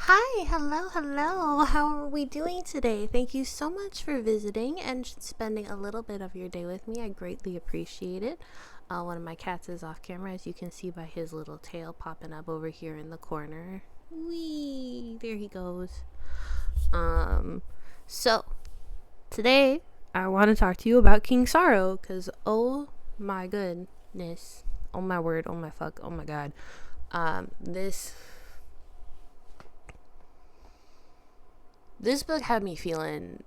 Hi, hello. How are we doing today? Thank you so much for visiting and spending a little bit of your day with me. I greatly appreciate it. One of my cats is off camera, as you can see by his little tail popping up over here in the corner. Whee! There he goes. So today I want to talk to you about King Sorrow, because oh my goodness, oh my word, oh my fuck, oh my god. This book had me feeling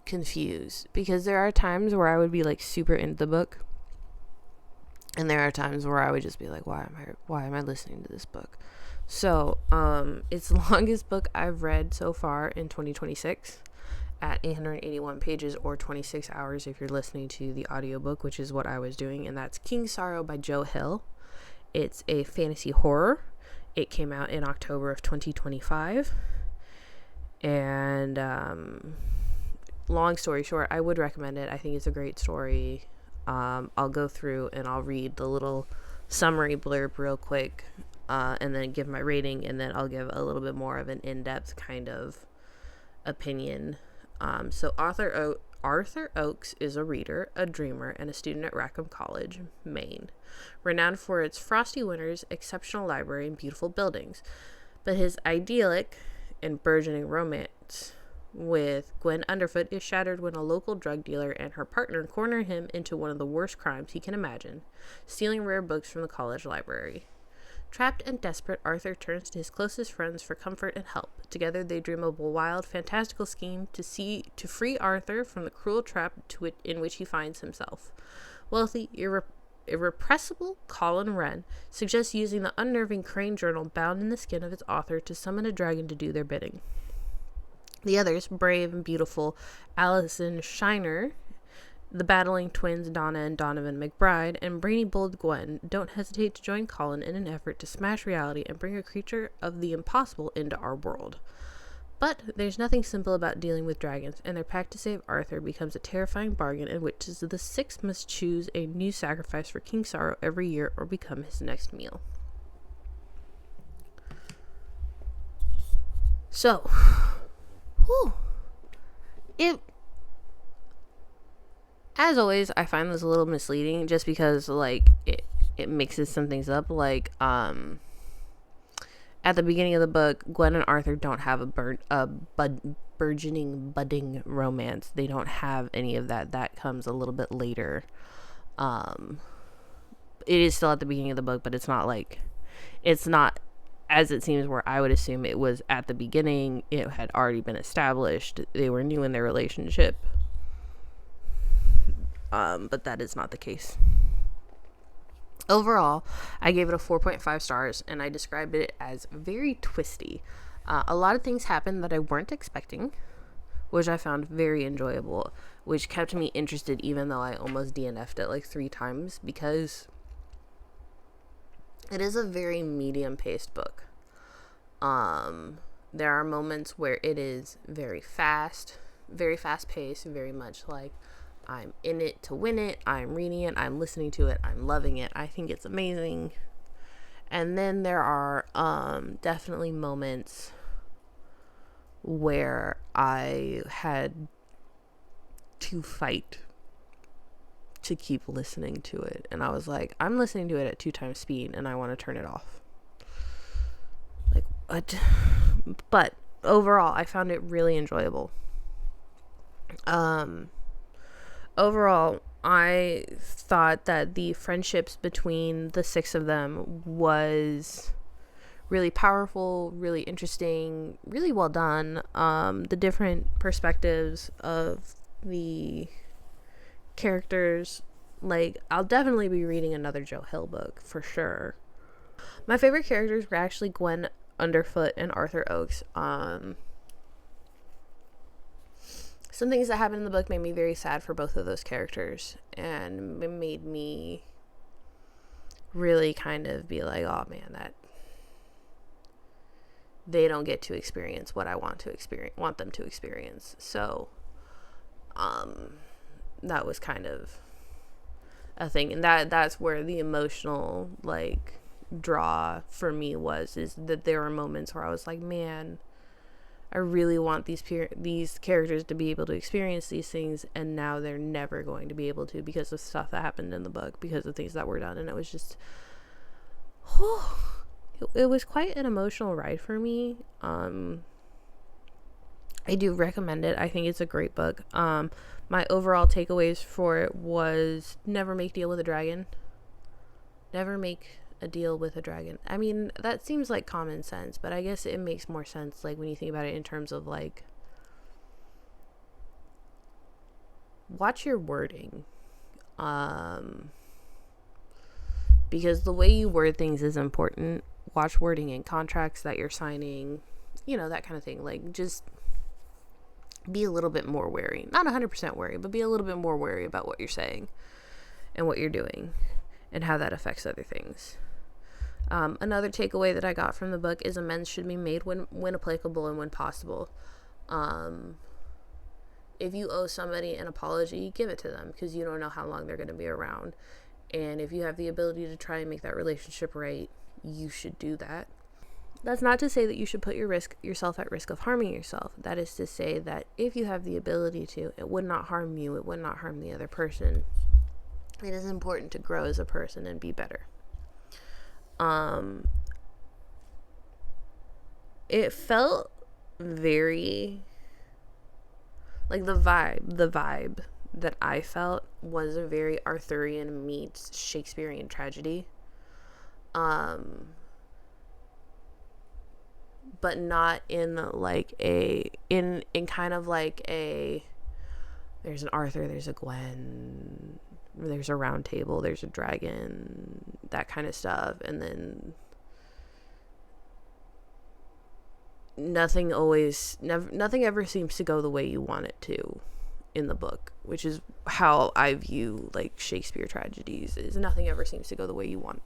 confused, because there are times where I would be like super into the book, and there are times where I would just be like, why am I listening to this book? So it's the longest book I've read so far in 2026 at 881 pages, or 26 hours if you're listening to the audiobook, which is what I was doing, and that's King Sorrow by Joe Hill. It's a fantasy horror. It came out in October of 2025. And long story short, I would recommend it. I think it's a great story. I'll go through and I'll read the little summary blurb real quick, and then give my rating, and then I'll give a little bit more of an in-depth kind of opinion. So Arthur Oakes is a reader, a dreamer, and a student at Rackham College, Maine, renowned for its frosty winters, exceptional library, and beautiful buildings. But his idyllic and burgeoning romance with Gwen Underfoot is shattered when a local drug dealer and her partner corner him into one of the worst crimes he can imagine, stealing rare books from the college library. Trapped and desperate, Arthur turns to his closest friends for comfort and help. Together they dream of a wild, fantastical scheme to free Arthur from the cruel trap in which he finds himself. Wealthy, irrepressible Colin Wren suggests using the unnerving Crane journal bound in the skin of its author to summon a dragon to do their bidding. The others, brave and beautiful Allison Shiner, the battling twins Donna and Donovan McBride, and brainy bold Gwen, don't hesitate to join Colin in an effort to smash reality and bring a creature of the impossible into our world. But there's nothing simple about dealing with dragons, and their pact to save Arthur becomes a terrifying bargain in which the six must choose a new sacrifice for King Sorrow every year or become his next meal. So, as always, I find this a little misleading, just because it mixes some things up. At the beginning of the book, Gwen and Arthur don't have a budding romance. They don't have any of that. That comes a little bit later. It is still at the beginning of the book, but it's not as it seems, where I would assume it was at the beginning. It had already been established. They were new in their relationship. But that is not the case. Overall, I gave it a 4.5 stars, and I described it as very twisty. A lot of things happened that I weren't expecting, which I found very enjoyable, which kept me interested even though I almost DNF'd it like 3 times, because it is a very medium-paced book. There are moments where it is very fast-paced, very much like I'm in it to win it. I'm reading it. I'm listening to it. I'm loving it. I think it's amazing. And then there are definitely moments where I had to fight to keep listening to it. And I was like, I'm listening to it at 2 times speed and I want to turn it off. Like, what? But overall, I found it really enjoyable. Overall, I thought that the friendships between the 6 of them was really powerful, really interesting, really well done. The different perspectives of the characters, I'll definitely be reading another Joe Hill book for sure. My favorite characters were actually Gwen Underfoot and Arthur Oakes. Some things that happened in the book made me very sad for both of those characters, and it made me really kind of be like, oh man, that they don't get to experience what I want them to experience. So that was kind of a thing, and that's where the emotional draw for me is that there are moments where I was like, man, I really want these characters to be able to experience these things, and now they're never going to be able to because of stuff that happened in the book, because of things that were done. And it was just, it was quite an emotional ride for me. I do recommend it. I think it's a great book. My overall takeaways for it was never make deal with a dragon. Never make a deal with a dragon. I mean, that seems like common sense, but I guess it makes more sense, like, when you think about it in terms of, like, watch your wording. Because the way you word things is important. Watch wording in contracts that you're signing, you know, that kind of thing. Like, just be a little bit more wary. Not 100% wary, but be a little bit more wary about what you're saying and what you're doing and how that affects other things. Another takeaway that I got from the book is amends should be made when applicable and when possible. If you owe somebody an apology, give it to them, because you don't know how long they're going to be around. And if you have the ability to try and make that relationship right, you should do that. That's not to say that you should put yourself at risk of harming yourself. That is to say that if you have the ability to, it would not harm you. It would not harm the other person. It is important to grow as a person and be better. It felt very, like, the vibe that I felt was a very Arthurian meets Shakespearean tragedy. But not in like in kind of like a, there's an Arthur, there's a Gwen, there's a round table, there's a dragon, that kind of stuff. And then nothing ever seems to go the way you want it to in the book, which is how I view, like, Shakespeare tragedies, is nothing ever seems to go the way you want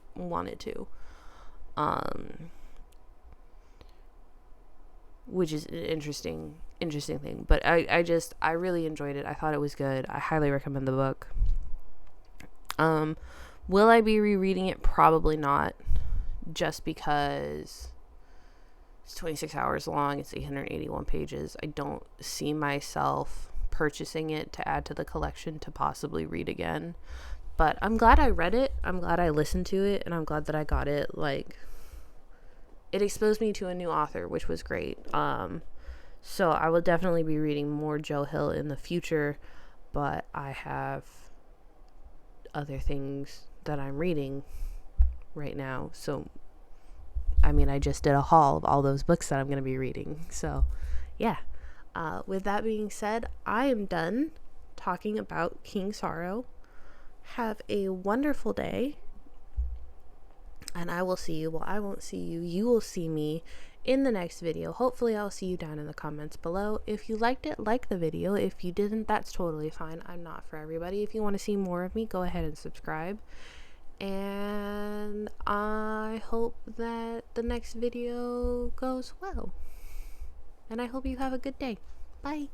it to. Which is an interesting thing. But I really enjoyed it. I thought it was good. I highly recommend the book. Will I be rereading it? Probably not, just because it's 26 hours long. It's 881 pages. I don't see myself purchasing it to add to the collection to possibly read again. But I'm glad I read it. I'm glad I listened to it, and I'm glad that I got it. Like, it exposed me to a new author, which was great. So I will definitely be reading more Joe Hill in the future, but I have other things that I'm reading right now. So, I mean, I just did a haul of all those books that I'm going to be reading. So, yeah. With that being said, I am done talking about King Sorrow. Have a wonderful day. And I will see you. Well, I won't see you. You will see me in the next video. Hopefully, I'll see you down in the comments below. If you liked it, like the video. If you didn't, that's totally fine. I'm not for everybody. If you want to see more of me, go ahead and subscribe. And I hope that the next video goes well. And I hope you have a good day. Bye.